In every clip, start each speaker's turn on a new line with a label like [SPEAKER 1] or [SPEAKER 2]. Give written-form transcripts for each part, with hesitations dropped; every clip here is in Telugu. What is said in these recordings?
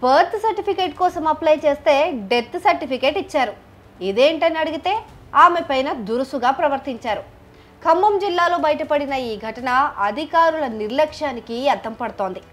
[SPEAKER 1] బర్త్ సర్టిఫికేట్ కోసం అప్లై చేస్తే డెత్ సర్టిఫికేట్ ఇచ్చారు. ఇదేంటని అడిగితే ఆమె పైన దురుసుగా ప్రవర్తించారు. ఖమ్మం జిల్లాలో బయటపడిన ఈ ఘటన అధికారుల నిర్లక్ష్యానికి అద్దం పడుతోంది.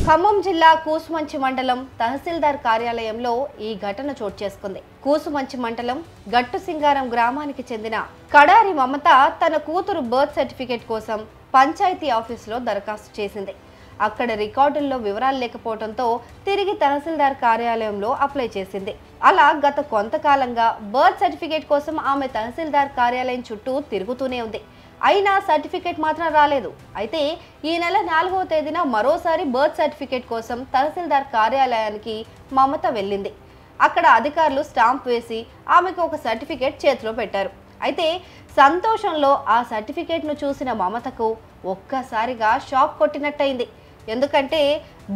[SPEAKER 1] ఖమ్మం జిల్లా కూసుమంచి మండలం తహసీల్దార్ కార్యాలయంలో ఈ ఘటన చోటు చేసుకుంది. కూసుమంచి మండలం గట్టు సింగారం గ్రామానికి చెందిన కడారి మమత తన కూతురు బర్త్ సర్టిఫికేట్ కోసం పంచాయతీ ఆఫీసులో దరఖాస్తు చేసింది. అక్కడ రికార్డుల్లో వివరాలు లేకపోవడంతో తిరిగి తహసీల్దార్ కార్యాలయంలో అప్లై చేసింది. అలా గత కొంతకాలంగా బర్త్ సర్టిఫికేట్ కోసం ఆమె తహసీల్దార్ కార్యాలయం చుట్టూ తిరుగుతూనే ఉంది. అయినా సర్టిఫికేట్ మాత్రం రాలేదు. అయితే ఈ నెల 4వ తేదీన మరోసారి బర్త్ సర్టిఫికేట్ కోసం తహసీల్దార్ కార్యాలయానికి మమత వెళ్ళింది. అక్కడ అధికారులు స్టాంప్ వేసి ఆమెకు ఒక సర్టిఫికేట్ చేతిలో పెట్టారు. అయితే సంతోషంలో ఆ సర్టిఫికేట్ను చూసిన మమతకు ఒక్కసారిగా షాక్ కొట్టినట్టయింది. ఎందుకంటే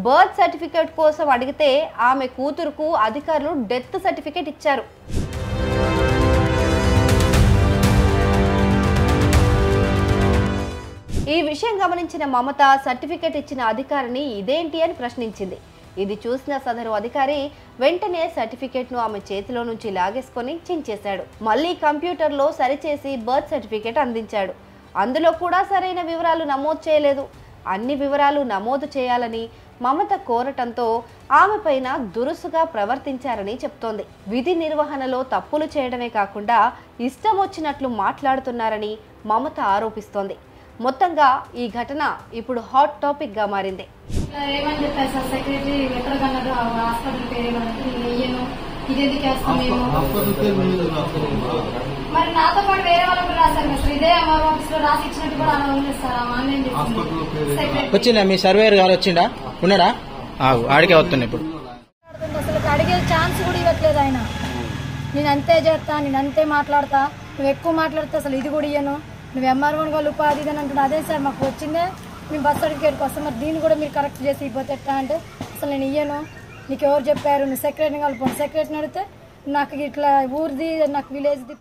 [SPEAKER 1] బర్త్ సర్టిఫికేట్ కోసం అడిగితే ఆమె కూతురుకు అధికారులు డెత్ సర్టిఫికేట్ ఇచ్చారు. ఈ విషయం గమనించిన మమత సర్టిఫికేట్ ఇచ్చిన అధికారిని ఇదేంటి అని ప్రశ్నించింది. ఇది చూసిన సదరు అధికారి వెంటనే సర్టిఫికేట్ను ఆమె చేతిలో నుంచి లాగేసుకొని చించేశాడు. మళ్ళీ కంప్యూటర్లో సరిచేసి బర్త్ సర్టిఫికేట్ అందించాడు. అందులో కూడా సరైన వివరాలు నమోదు చేయలేదు. అన్ని వివరాలు నమోదు చేయాలని మమత కోరటంతో ఆమె పైన దురుసుగా ప్రవర్తించారని చెప్తోంది. విధి నిర్వహణలో తప్పులు చేయడమే కాకుండా ఇష్టం వచ్చినట్లు మాట్లాడుతున్నారని మమత ఆరోపిస్తోంది. మొత్తంగా ఈ ఘటన ఇప్పుడు హాట్ టాపిక్ గా మారింది.
[SPEAKER 2] ఏమని చెప్పారు సార్ సెక్రటరీ ఎక్కడ కన్నారు హాస్పిటల్ పేరు వెయ్యను ఇదేది మరి నాతో పాటు వేరే వాళ్ళు కూడా రాశారు సార్. ఇదే ఎంఆర్ ఆఫీస్ లో రాసి ఇచ్చినట్టు కూడా ఉంది సార్. ఆన్లైన్
[SPEAKER 3] వచ్చిందా మీ సర్వేయర్ గారు వచ్చిండా ఉన్నాడా ఆడికే వస్తున్నా ఇప్పుడు
[SPEAKER 2] అసలు అడిగే ఛాన్స్ కూడా ఇవ్వట్లేదు ఆయన. నేను అంతే చేస్తా నేను అంతే మాట్లాడతా నువ్వు ఎక్కువ మాట్లాడితే అసలు ఇది కూడా ఇయ్యను నువ్వు ఎంఆర్ఓన్ వాళ్ళు ఉపాధి అని అంటున్నా. అదే సార్ మాకు వచ్చిందే మేము బర్త్ సర్టిఫికేట్ కోసం మరి దీన్ని కూడా మీరు కరెక్ట్ చేసి ఇవ్వతే ఎట్లా అంటే అసలు నేను ఇయ్యను నీకు ఎవరు చెప్పారు నువ్వు సెక్రటరీని కలుపుకోండి. సెక్రటరీని అడిగితే నాకు ఇట్లా ఊరిది నాకు విలేజ్ది